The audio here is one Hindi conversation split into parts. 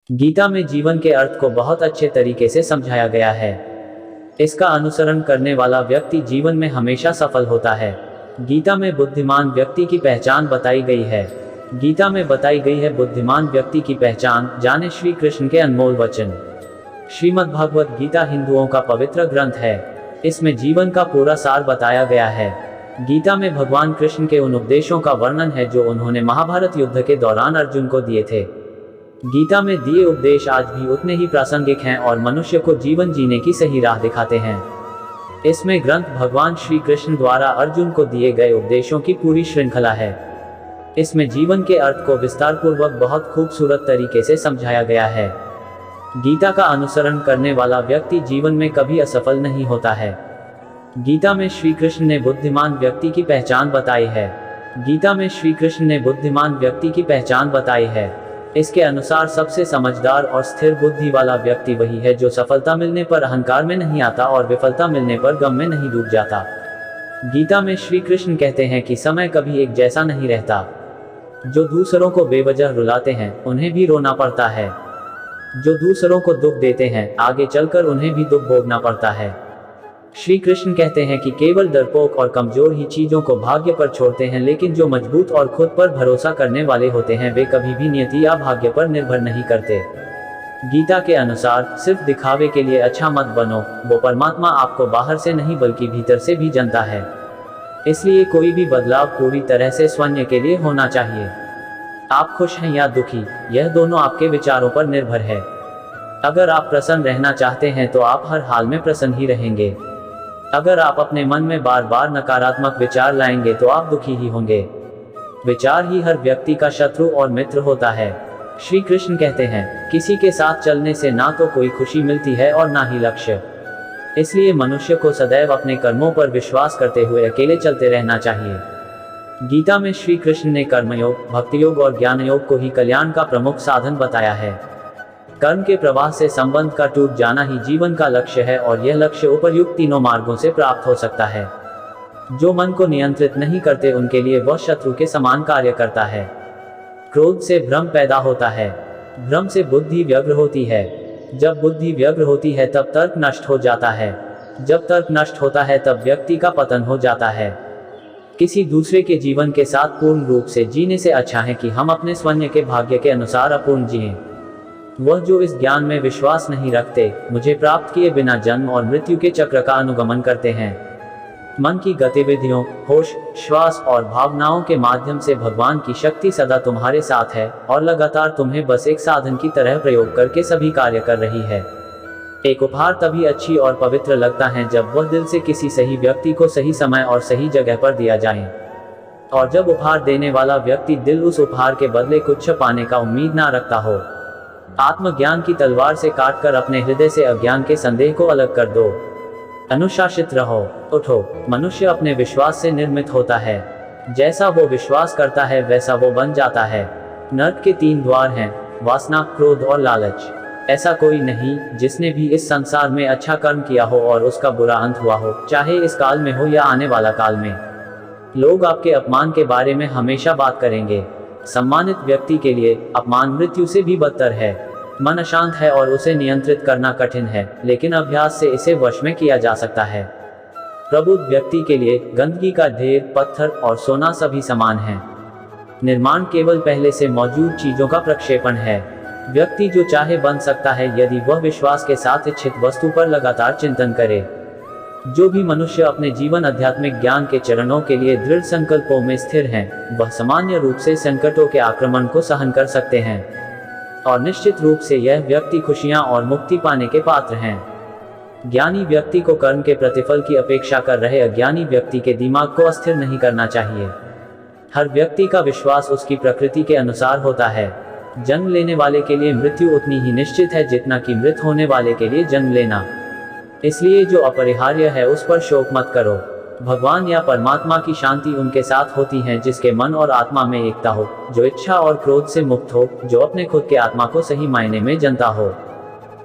गीता में जीवन के अर्थ को बहुत अच्छे तरीके से समझाया गया है। इसका अनुसरण करने वाला व्यक्ति जीवन में हमेशा सफल होता है। गीता में बुद्धिमान व्यक्ति की पहचान बताई गई है। गीता में बताई गई है बुद्धिमान व्यक्ति की पहचान, जाने श्री कृष्ण के अनमोल वचन। श्रीमद् भागवत गीता हिंदुओं का पवित्र ग्रंथ है। इसमें जीवन का पूरा सार बताया गया है। गीता में भगवान कृष्ण के उन उपदेशों का वर्णन है जो उन्होंने महाभारत युद्ध के दौरान अर्जुन को दिए थे। गीता में दिए उपदेश आज भी उतने ही प्रासंगिक हैं और मनुष्य को जीवन जीने की सही राह दिखाते हैं। इसमें ग्रंथ भगवान श्री कृष्ण द्वारा अर्जुन को दिए गए उपदेशों की पूरी श्रृंखला है। इसमें जीवन के अर्थ को विस्तारपूर्वक बहुत खूबसूरत तरीके से समझाया गया है। गीता का अनुसरण करने वाला व्यक्ति जीवन में कभी असफल नहीं होता है। गीता में श्री कृष्ण ने बुद्धिमान व्यक्ति की पहचान बताई है। गीता में श्री कृष्ण ने बुद्धिमान व्यक्ति की पहचान बताई है। इसके अनुसार सबसे समझदार और स्थिर बुद्धि वाला व्यक्ति वही है जो सफलता मिलने पर अहंकार में नहीं आता और विफलता मिलने पर गम में नहीं डूब जाता। गीता में श्री कृष्ण कहते हैं कि समय कभी एक जैसा नहीं रहता। जो दूसरों को बेवजह रुलाते हैं उन्हें भी रोना पड़ता है। जो दूसरों को दुख देते हैं आगे चलकर उन्हें भी दुख भोगना पड़ता है। श्री कृष्ण कहते हैं कि केवल डरपोक और कमजोर ही चीजों को भाग्य पर छोड़ते हैं, लेकिन जो मजबूत और खुद पर भरोसा करने वाले होते हैं वे कभी भी नियति या भाग्य पर निर्भर नहीं करते। गीता के अनुसार सिर्फ दिखावे के लिए अच्छा मत बनो, वो परमात्मा आपको बाहर से नहीं बल्कि भीतर से भी जानता है। इसलिए कोई भी बदलाव पूरी तरह से स्वयं के लिए होना चाहिए। आप खुश हैं या दुखी, यह दोनों आपके विचारों पर निर्भर है। अगर आप प्रसन्न रहना चाहते हैं तो आप हर हाल में प्रसन्न ही रहेंगे। अगर आप अपने मन में बार बार नकारात्मक विचार लाएंगे तो आप दुखी ही होंगे। विचार ही हर व्यक्ति का शत्रु और मित्र होता है। श्री कृष्ण कहते हैं, किसी के साथ चलने से ना तो कोई खुशी मिलती है और ना ही लक्ष्य। इसलिए मनुष्य को सदैव अपने कर्मों पर विश्वास करते हुए अकेले चलते रहना चाहिए। गीता में श्री कृष्ण ने कर्मयोग, भक्ति योग और ज्ञान योग को ही कल्याण का प्रमुख साधन बताया है। कर्म के प्रवाह से संबंध का टूट जाना ही जीवन का लक्ष्य है और यह लक्ष्य उपर्युक्त तीनों मार्गों से प्राप्त हो सकता है। जो मन को नियंत्रित नहीं करते उनके लिए वह शत्रु के समान कार्य करता है। क्रोध से भ्रम पैदा होता है। भ्रम से बुद्धि व्यग्र होती है। जब बुद्धि व्यग्र होती है तब तर्क नष्ट हो जाता है। जब तर्क नष्ट होता है तब व्यक्ति का पतन हो जाता है। किसी दूसरे के जीवन के साथ पूर्ण रूप से जीने से अच्छा है कि हम अपने स्वयं के भाग्य के अनुसार अपूर्ण जिएं। वह जो इस ज्ञान में विश्वास नहीं रखते, मुझे प्राप्त किए बिना जन्म और मृत्यु के चक्र का अनुगमन करते हैं। मन की गतिविधियों, होश, श्वास और भावनाओं के माध्यम से भगवान की शक्ति सदा तुम्हारे साथ है और लगातार तुम्हें बस एक साधन की तरह प्रयोग करके सभी कार्य कर रही है। एक उपहार तभी अच्छी और पवित्र लगता है जब वह दिल से किसी सही व्यक्ति को सही समय और सही जगह पर दिया जाए, और जब उपहार देने वाला व्यक्ति दिल उस उपहार के बदले कुछ पाने का उम्मीद ना रखता हो। आत्मज्ञान की तलवार से काटकर अपने हृदय से अज्ञान के संदेह को अलग कर दो। अनुशासित रहो, उठो। मनुष्य अपने विश्वास से निर्मित होता है। जैसा वो विश्वास करता है वैसा वो बन जाता है। नर्क के 3 द्वार हैं, वासना, क्रोध और लालच। ऐसा कोई नहीं जिसने भी इस संसार में अच्छा कर्म किया हो और उसका बुरा अंत हुआ हो, चाहे इस काल में हो या आने वाला काल में। लोग आपके अपमान के बारे में हमेशा बात करेंगे। सम्मानित व्यक्ति के लिए अपमान मृत्यु से भी बदतर है। मन अशांत है और उसे नियंत्रित करना कठिन है, लेकिन अभ्यास से इसे वश में किया जा सकता है। प्रबुद्ध व्यक्ति के लिए गंदगी का ढेर, पत्थर और सोना सभी समान हैं। निर्माण केवल पहले से मौजूद चीजों का प्रक्षेपण है। व्यक्ति जो चाहे बन सकता है यदि वह विश्वास के साथ इच्छित वस्तु पर लगातार चिंतन करे। जो भी मनुष्य अपने जीवन आध्यात्मिक ज्ञान के चरणों के लिए दृढ़ संकल्पों में स्थिर हैं, वह सामान्य रूप से संकटों के आक्रमण को सहन कर सकते हैं, और निश्चित रूप से यह व्यक्ति खुशियां और मुक्ति पाने के पात्र हैं। ज्ञानी व्यक्ति को कर्म के प्रतिफल की अपेक्षा कर रहे अज्ञानी व्यक्ति के दिमाग को अस्थिर नहीं करना चाहिए। हर व्यक्ति का विश्वास उसकी प्रकृति के अनुसार होता है। जन्म लेने वाले के लिए मृत्यु उतनी ही निश्चित है जितना कि मृत होने वाले के लिए जन्म लेना। इसलिए जो अपरिहार्य है उस पर शोक मत करो। भगवान या परमात्मा की शांति उनके साथ होती है जिसके मन और आत्मा में एकता हो, जो इच्छा और क्रोध से मुक्त हो, जो अपने खुद के आत्मा को सही मायने में जानता हो।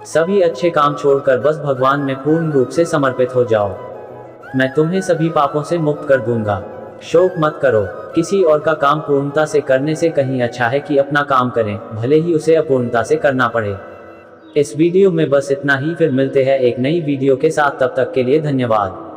सभी अच्छे काम छोड़कर बस भगवान में पूर्ण रूप से समर्पित हो जाओ। मैं तुम्हें सभी पापों से मुक्त कर दूंगा। शोक मत करो। किसी और का काम पूर्णता से करने से कहीं अच्छा है कि अपना काम करें, भले ही उसे अपूर्णता से करना पड़े। इस वीडियो में बस इतना ही, फिर मिलते हैं एक नई वीडियो के साथ, तब तक के लिए धन्यवाद।